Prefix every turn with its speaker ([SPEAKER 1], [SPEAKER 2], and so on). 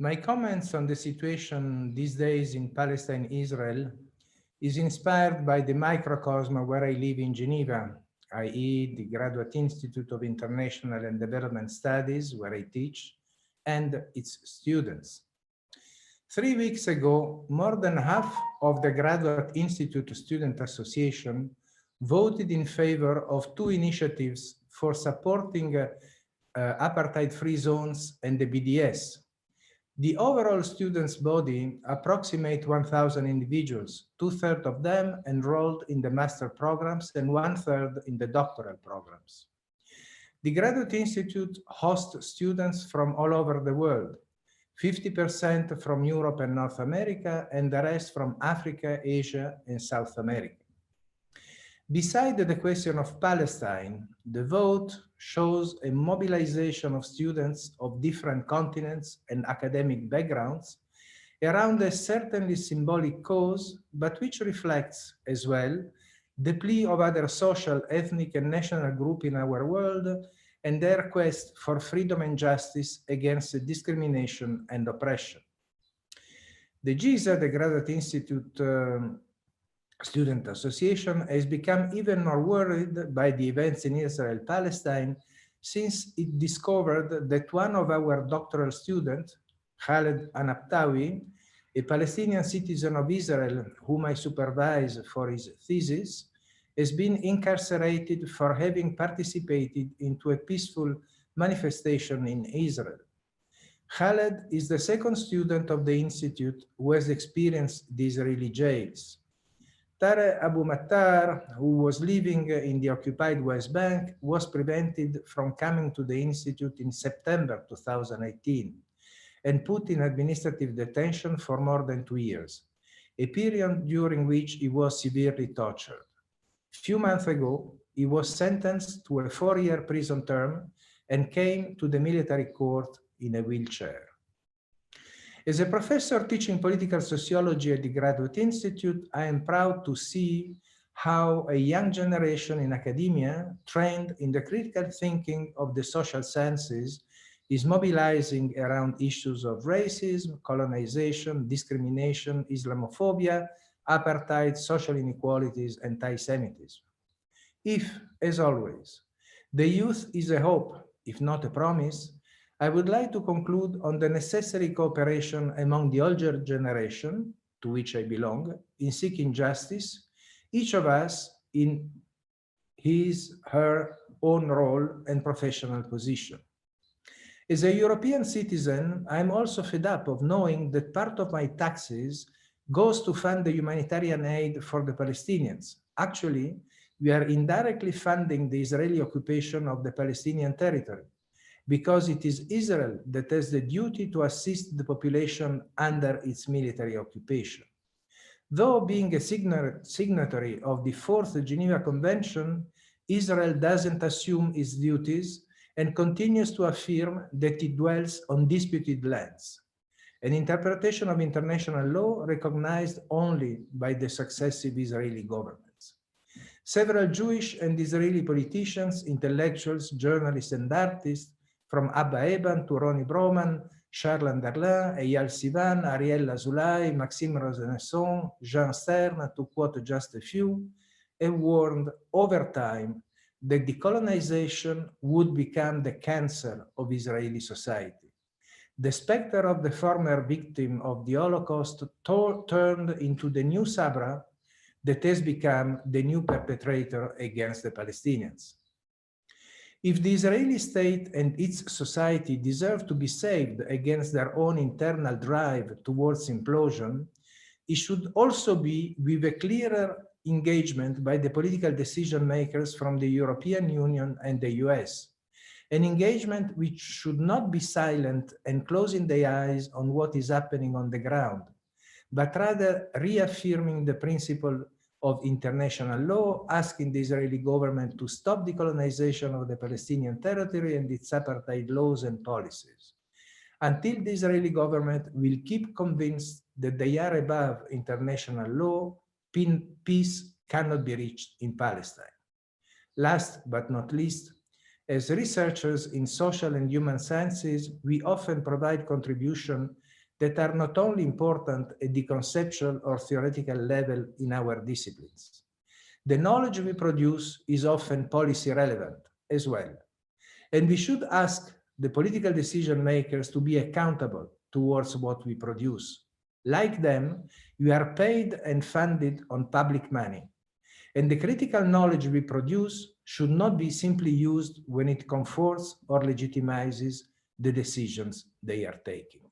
[SPEAKER 1] My comments on the situation these days in Palestine, Israel, is inspired by the microcosm where I live in Geneva, i.e. the Graduate Institute of International and Development Studies, where I teach, and its students. 3 weeks ago, more than half of the Graduate Institute Student Association voted in favor of two initiatives for supporting apartheid-free zones and the BDS. The overall students' body approximates 1,000 individuals, 2/3 of them enrolled in the master programs and 1/3 in the doctoral programs. The Graduate Institute hosts students from all over the world, 50% from Europe and North America, and the rest from Africa, Asia, and South America. Beside the question of Palestine, the vote shows a mobilization of students of different continents and academic backgrounds around a certainly symbolic cause, but which reflects as well the plea of other social, ethnic, and national groups in our world and their quest for freedom and justice against discrimination and oppression. The GISA, the Graduate Institute Student Association, has become even more worried by the events in Israel-Palestine since it discovered that one of our doctoral students, Khaled Anabtawi, a Palestinian citizen of Israel whom I supervise for his thesis, has been incarcerated for having participated into a peaceful manifestation in Israel. Khaled is the second student of the Institute who has experienced the Israeli jails. Tare Abu Mattar, who was living in the occupied West Bank, was prevented from coming to the Institute in September 2018 and put in administrative detention for more than 2 years, a period during which he was severely tortured. A few months ago, he was sentenced to a 4-year prison term and came to the military court in a wheelchair. As a professor teaching political sociology at the Graduate Institute, I am proud to see how a young generation in academia, trained in the critical thinking of the social sciences, is mobilizing around issues of racism, colonization, discrimination, Islamophobia, apartheid, social inequalities, and anti-Semitism. If, as always, the youth is a hope, if not a promise, I would like to conclude on the necessary cooperation among the older generation, to which I belong, in seeking justice, each of us in his, her own role and professional position. As a European citizen, I'm also fed up of knowing that part of my taxes goes to fund the humanitarian aid for the Palestinians. Actually, we are indirectly funding the Israeli occupation of the Palestinian territory, because it is Israel that has the duty to assist the population under its military occupation. Though being a signatory of the 4th Geneva Convention, Israel doesn't assume its duties and continues to affirm that it dwells on disputed lands, an interpretation of international law recognized only by the successive Israeli governments. Several Jewish and Israeli politicians, intellectuals, journalists, and artists, from Abba Eban to Ronnie Broman, Charles Anderlin, Eyal Sivan, Ariel Azoulay, Maxime Rosenesson, Jean Stern, to quote just a few, have warned over time that decolonization would become the cancer of Israeli society. The specter of the former victim of the Holocaust turned into the new Sabra that has become the new perpetrator against the Palestinians. If the Israeli state and its society deserve to be saved against their own internal drive towards implosion, it should also be with a clearer engagement by the political decision makers from the European Union and the US, an engagement which should not be silent and closing the eyes on what is happening on the ground, but rather reaffirming the principle of international law, asking the Israeli government to stop the colonization of the Palestinian territory and its apartheid laws and policies, until the Israeli government will keep convinced that they are above international law, peace cannot be reached in Palestine. Last but not least, as researchers in social and human sciences, we often provide contribution that are not only important at the conceptual or theoretical level in our disciplines. The knowledge we produce is often policy relevant as well. And we should ask the political decision makers to be accountable towards what we produce. Like them, we are paid and funded on public money. And the critical knowledge we produce should not be simply used when it comforts or legitimizes the decisions they are taking.